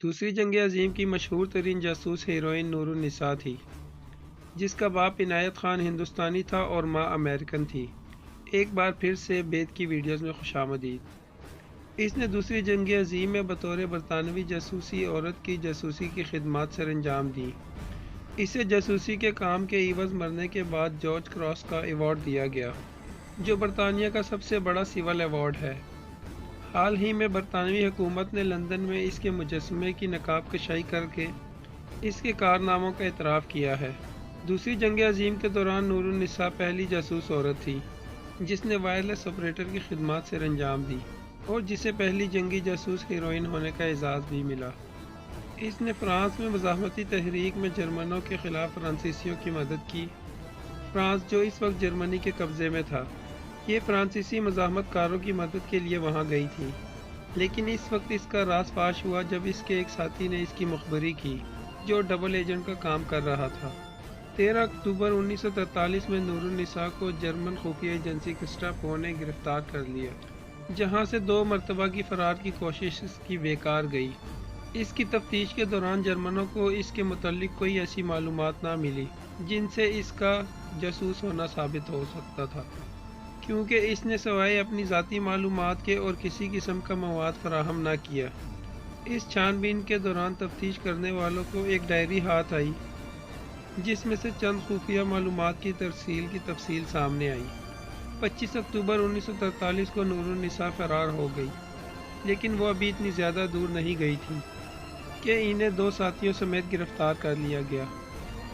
دوسری جنگ عظیم کی مشہور ترین جاسوس ہیروئن نور النساء تھی، جس کا باپ عنایت خان ہندوستانی تھا اور ماں امریکن تھی۔ ایک بار پھر سے بیت کی ویڈیوز میں خوش آمدید۔ اس نے دوسری جنگ عظیم میں بطور برطانوی جاسوسی عورت کی جاسوسی کی خدمات سر انجام دیں۔ اسے جاسوسی کے کام کے عوض مرنے کے بعد جارج کراس کا ایوارڈ دیا گیا، جو برطانیہ کا سب سے بڑا سول ایوارڈ ہے۔ حال ہی میں برطانوی حکومت نے لندن میں اس کے مجسمے کی نقاب کشائی کر کے اس کے کارناموں کا اعتراف کیا ہے۔ دوسری جنگ عظیم کے دوران نور النساء پہلی جاسوس عورت تھی جس نے وائرلیس آپریٹر کی خدمات سر انجام دی اور جسے پہلی جنگی جاسوس ہیروئن ہونے کا اعزاز بھی ملا۔ اس نے فرانس میں مزاحمتی تحریک میں جرمنوں کے خلاف فرانسیسیوں کی مدد کی۔ فرانس جو اس وقت جرمنی کے قبضے میں تھا، یہ فرانسیسی مزاحمت کاروں کی مدد کے لیے وہاں گئی تھی، لیکن اس وقت اس کا راز فاش ہوا جب اس کے ایک ساتھی نے اس کی مخبری کی جو ڈبل ایجنٹ کا کام کر رہا تھا۔ 13 اکتوبر 1943 میں نور النساء کو جرمن خفیہ ایجنسی گestapo نے گرفتار کر لیا، جہاں سے 2 مرتبہ کی فرار کی کوشش اس کی بیکار گئی۔ اس کی تفتیش کے دوران جرمنوں کو اس کے متعلق کوئی ایسی معلومات نہ ملی جن سے اس کا جاسوس ہونا ثابت ہو سکتا تھا، کیونکہ اس نے سوائے اپنی ذاتی معلومات کے اور کسی قسم کا مواد فراہم نہ کیا۔ اس چھان بین کے دوران تفتیش کرنے والوں کو ایک ڈائری ہاتھ آئی جس میں سے چند خفیہ معلومات کی ترسیل کی تفصیل سامنے آئی۔ 25 اکتوبر 1943 کو نور النساء فرار ہو گئی، لیکن وہ ابھی اتنی زیادہ دور نہیں گئی تھی کہ انہیں 2 ساتھیوں سمیت گرفتار کر لیا گیا،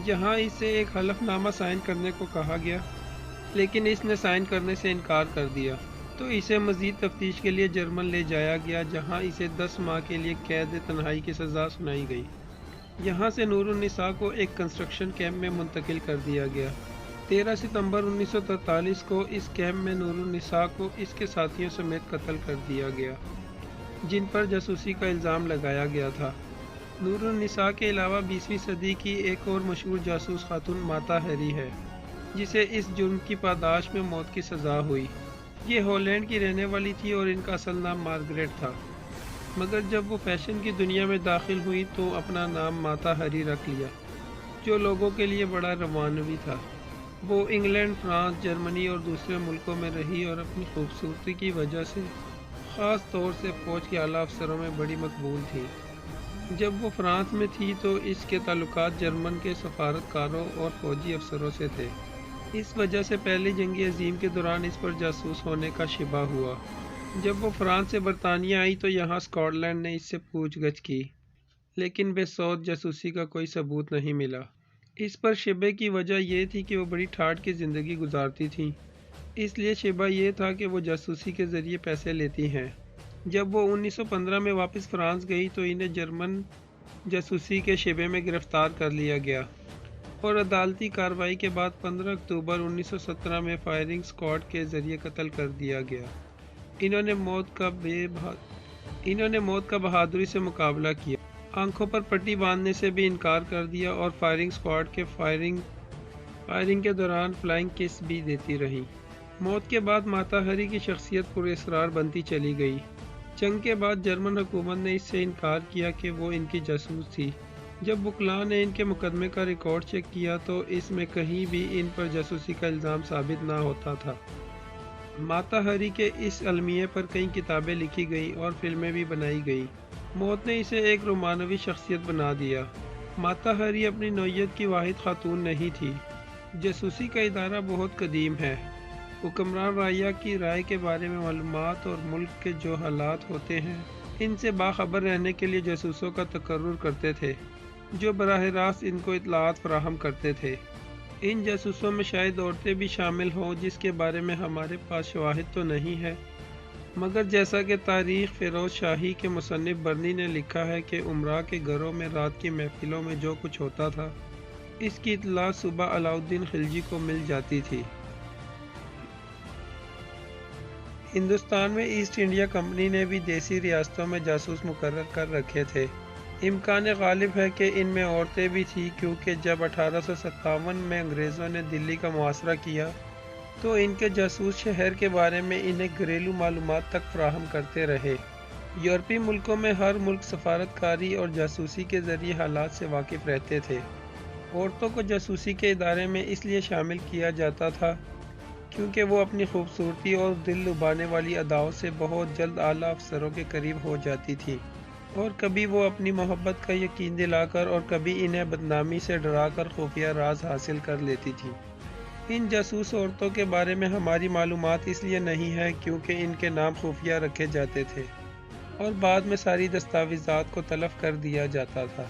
جہاں اسے ایک حلف نامہ سائن کرنے کو کہا گیا، لیکن اس نے سائن کرنے سے انکار کر دیا، تو اسے مزید تفتیش کے لیے جرمن لے جایا گیا، جہاں اسے 10 ماہ کے لیے قید تنہائی کی سزا سنائی گئی۔ یہاں سے نور النساء کو ایک کنسٹرکشن کیمپ میں منتقل کر دیا گیا۔ 13 ستمبر 1943 کو اس کیمپ میں نور النساء کو اس کے ساتھیوں سمیت قتل کر دیا گیا، جن پر جاسوسی کا الزام لگایا گیا تھا۔ نور النساء کے علاوہ 20ویں صدی کی ایک اور مشہور جاسوس خاتون ماتا ہیری ہے، جسے اس جرم کی پاداش میں موت کی سزا ہوئی۔ یہ ہالینڈ کی رہنے والی تھی اور ان کا اصل نام مارگریٹ تھا، مگر جب وہ فیشن کی دنیا میں داخل ہوئی تو اپنا نام ماتا ہیری رکھ لیا، جو لوگوں کے لیے بڑا روانوی تھا۔ وہ انگلینڈ، فرانس، جرمنی اور دوسرے ملکوں میں رہی اور اپنی خوبصورتی کی وجہ سے خاص طور سے فوج کے اعلیٰ افسروں میں بڑی مقبول تھی۔ جب وہ فرانس میں تھی تو اس کے تعلقات جرمن کے سفارتکاروں اور فوجی افسروں سے تھے، اس وجہ سے پہلی جنگ عظیم کے دوران اس پر جاسوس ہونے کا شبہ ہوا۔ جب وہ فرانس سے برطانیہ آئی تو یہاں اسکاٹ لینڈ نے اس سے پوچھ گچھ کی، لیکن بے سود جاسوسی کا کوئی ثبوت نہیں ملا۔ اس پر شبے کی وجہ یہ تھی کہ وہ بڑی ٹھاٹھ کی زندگی گزارتی تھیں، اس لیے شبہ یہ تھا کہ وہ جاسوسی کے ذریعے پیسے لیتی ہیں۔ جب وہ 1915 میں واپس فرانس گئی تو انہیں جرمن جاسوسی کے شبے میں گرفتار کر لیا گیا اور عدالتی کارروائی کے بعد 15 اکتوبر 1917 میں فائرنگ اسکواڈ کے ذریعے قتل کر دیا گیا۔ انہوں نے موت کا بہادری سے مقابلہ کیا، آنکھوں پر پٹی باندھنے سے بھی انکار کر دیا اور فائرنگ اسکواڈ کے فائرنگ کے دوران فلائنگ کس بھی دیتی رہیں۔ موت کے بعد ماتا ہیری کی شخصیت پر اسرار بنتی چلی گئی۔ جنگ کے بعد جرمن حکومت نے اس سے انکار کیا کہ وہ ان کی جاسوس تھی۔ جب وکلاء نے ان کے مقدمے کا ریکارڈ چیک کیا تو اس میں کہیں بھی ان پر جاسوسی کا الزام ثابت نہ ہوتا تھا۔ ماتا ہیری کے اس المیے پر کئی کتابیں لکھی گئیں اور فلمیں بھی بنائی گئیں۔ موت نے اسے ایک رومانوی شخصیت بنا دیا۔ ماتا ہیری اپنی نوعیت کی واحد خاتون نہیں تھی۔ جاسوسی کا ادارہ بہت قدیم ہے۔ حکمران رعیہ کی رائے کے بارے میں معلومات اور ملک کے جو حالات ہوتے ہیں ان سے باخبر رہنے کے لیے جاسوسوں کا تقرر کرتے تھے، جو براہ راست ان کو اطلاعات فراہم کرتے تھے۔ ان جاسوسوں میں شاید عورتیں بھی شامل ہوں، جس کے بارے میں ہمارے پاس شواہد تو نہیں ہے، مگر جیسا کہ تاریخ فیروز شاہی کے مصنف برنی نے لکھا ہے کہ امراء کے گھروں میں رات کی محفلوں میں جو کچھ ہوتا تھا اس کی اطلاع صبح علاؤالدین خلجی کو مل جاتی تھی۔ ہندوستان میں ایسٹ انڈیا کمپنی نے بھی دیسی ریاستوں میں جاسوس مقرر کر رکھے تھے۔ امکان غالب ہے کہ ان میں عورتیں بھی تھیں، کیونکہ جب 1857 میں انگریزوں نے دلی کا محاصرہ کیا تو ان کے جاسوس شہر کے بارے میں انہیں گھریلو معلومات تک فراہم کرتے رہے۔ یورپی ملکوں میں ہر ملک سفارتکاری اور جاسوسی کے ذریعے حالات سے واقف رہتے تھے۔ عورتوں کو جاسوسی کے ادارے میں اس لیے شامل کیا جاتا تھا کیونکہ وہ اپنی خوبصورتی اور دل لبھانے والی اداؤں سے بہت جلد اعلیٰ افسروں کے قریب ہو جاتی تھی، اور کبھی وہ اپنی محبت کا یقین دلا کر اور کبھی انہیں بدنامی سے ڈرا کر خفیہ راز حاصل کر لیتی تھی۔ ان جاسوس عورتوں کے بارے میں ہماری معلومات اس لیے نہیں ہے کیونکہ ان کے نام خفیہ رکھے جاتے تھے اور بعد میں ساری دستاویزات کو تلف کر دیا جاتا تھا۔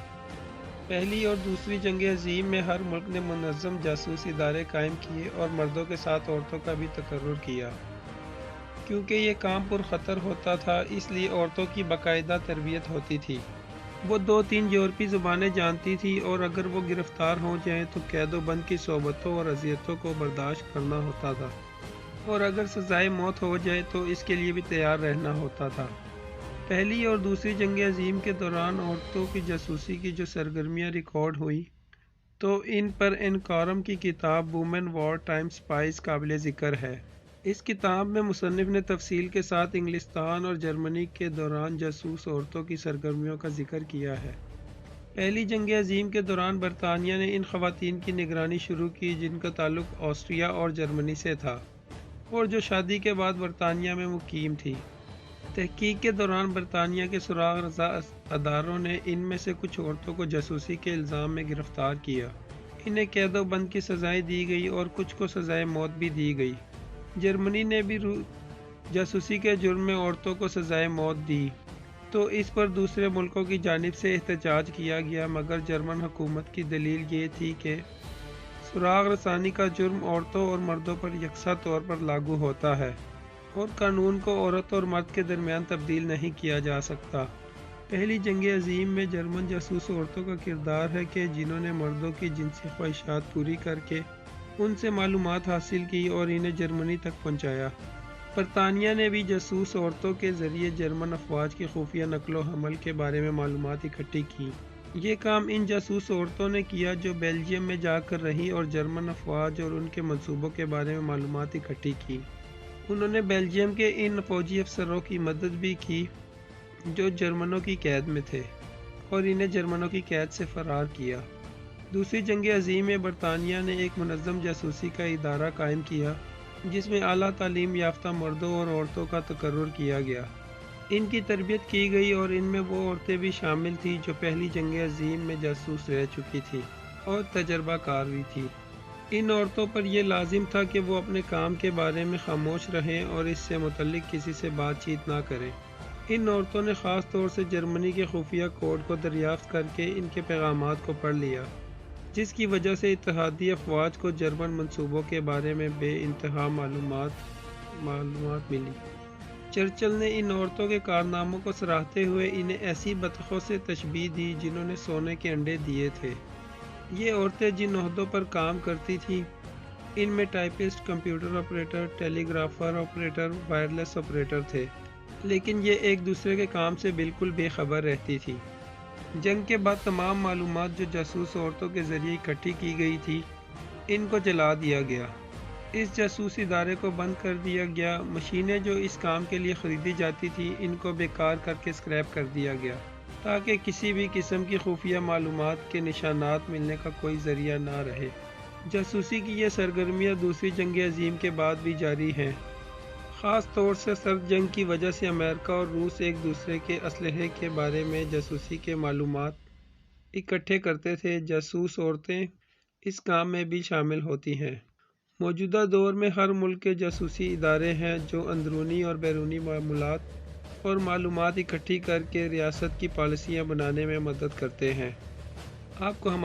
پہلی اور دوسری جنگ عظیم میں ہر ملک نے منظم جاسوس ادارے قائم کیے اور مردوں کے ساتھ عورتوں کا بھی تقرر کیا۔ کیونکہ یہ کام پر خطر ہوتا تھا اس لیے عورتوں کی باقاعدہ تربیت ہوتی تھی۔ وہ 2-3 یورپی زبانیں جانتی تھی اور اگر وہ گرفتار ہو جائیں تو قید و بند کی صحبتوں اور اذیتوں کو برداشت کرنا ہوتا تھا، اور اگر سزائے موت ہو جائے تو اس کے لیے بھی تیار رہنا ہوتا تھا۔ پہلی اور دوسری جنگ عظیم کے دوران عورتوں کی جاسوسی کی جو سرگرمیاں ریکارڈ ہوئیں تو ان پر انکارم کی کتاب وومن وار ٹائم سپائز قابل ذکر ہے۔ اس کتاب میں مصنف نے تفصیل کے ساتھ انگلستان اور جرمنی کے دوران جاسوس عورتوں کی سرگرمیوں کا ذکر کیا ہے۔ پہلی جنگ عظیم کے دوران برطانیہ نے ان خواتین کی نگرانی شروع کی جن کا تعلق آسٹریا اور جرمنی سے تھا اور جو شادی کے بعد برطانیہ میں مقیم تھی۔ تحقیق کے دوران برطانیہ کے سراغ رساں اداروں نے ان میں سے کچھ عورتوں کو جاسوسی کے الزام میں گرفتار کیا۔ انہیں قید و بند کی سزائیں دی گئی اور کچھ کو سزائے موت بھی دی گئی۔ جرمنی نے بھی جاسوسی کے جرم میں عورتوں کو سزائے موت دی تو اس پر دوسرے ملکوں کی جانب سے احتجاج کیا گیا، مگر جرمن حکومت کی دلیل یہ تھی کہ سراغ رسانی کا جرم عورتوں اور مردوں پر یکساں طور پر لاگو ہوتا ہے اور قانون کو عورت اور مرد کے درمیان تبدیل نہیں کیا جا سکتا۔ پہلی جنگ عظیم میں جرمن جاسوس عورتوں کا کردار ہے کہ جنہوں نے مردوں کی جنسی خواہشات پوری کر کے ان سے معلومات حاصل کی اور انہیں جرمنی تک پہنچایا۔ برطانیہ نے بھی جاسوس عورتوں کے ذریعے جرمن افواج کی خفیہ نقل و حمل کے بارے میں معلومات اکٹھی کی۔ یہ کام ان جاسوس عورتوں نے کیا جو بیلجیم میں جا کر رہیں اور جرمن افواج اور ان کے منصوبوں کے بارے میں معلومات اکٹھی کی۔ انہوں نے بیلجیم کے ان فوجی افسروں کی مدد بھی کی جو جرمنوں کی قید میں تھے اور انہیں جرمنوں کی قید سے فرار کیا۔ دوسری جنگ عظیم میں برطانیہ نے ایک منظم جاسوسی کا ادارہ قائم کیا جس میں اعلیٰ تعلیم یافتہ مردوں اور عورتوں کا تقرر کیا گیا۔ ان کی تربیت کی گئی اور ان میں وہ عورتیں بھی شامل تھیں جو پہلی جنگ عظیم میں جاسوس رہ چکی تھیں اور تجربہ کار بھی تھیں۔ ان عورتوں پر یہ لازم تھا کہ وہ اپنے کام کے بارے میں خاموش رہیں اور اس سے متعلق کسی سے بات چیت نہ کریں۔ ان عورتوں نے خاص طور سے جرمنی کے خفیہ کوڈ کو دریافت کر کے ان کے پیغامات کو پڑھ لیا، جس کی وجہ سے اتحادی افواج کو جرمن منصوبوں کے بارے میں بے انتہا معلومات ملی۔ چرچل نے ان عورتوں کے کارناموں کو سراہتے ہوئے انہیں ایسی بطخوں سے تشبیہ دی جنہوں نے سونے کے انڈے دیے تھے۔ یہ عورتیں جن عہدوں پر کام کرتی تھیں ان میں ٹائپسٹ، کمپیوٹر آپریٹر، ٹیلی گرافر آپریٹر، وائرلیس آپریٹر تھے، لیکن یہ ایک دوسرے کے کام سے بالکل بے خبر رہتی تھی۔ جنگ کے بعد تمام معلومات جو جاسوس عورتوں کے ذریعے اکٹھی کی گئی تھی ان کو جلا دیا گیا۔ اس جاسوس ادارے کو بند کر دیا گیا۔ مشینیں جو اس کام کے لیے خریدی جاتی تھی ان کو بیکار کر کے اسکریپ کر دیا گیا تاکہ کسی بھی قسم کی خفیہ معلومات کے نشانات ملنے کا کوئی ذریعہ نہ رہے۔ جاسوسی کی یہ سرگرمیاں دوسری جنگ عظیم کے بعد بھی جاری ہیں۔ خاص طور سے سرد جنگ کی وجہ سے امریکہ اور روس ایک دوسرے کے اسلحے کے بارے میں جاسوسی کے معلومات اکٹھے کرتے تھے۔ جاسوس عورتیں اس کام میں بھی شامل ہوتی ہیں۔ موجودہ دور میں ہر ملک کے جاسوسی ادارے ہیں جو اندرونی اور بیرونی معاملات اور معلومات اکٹھی کر کے ریاست کی پالیسیاں بنانے میں مدد کرتے ہیں۔ آپ کو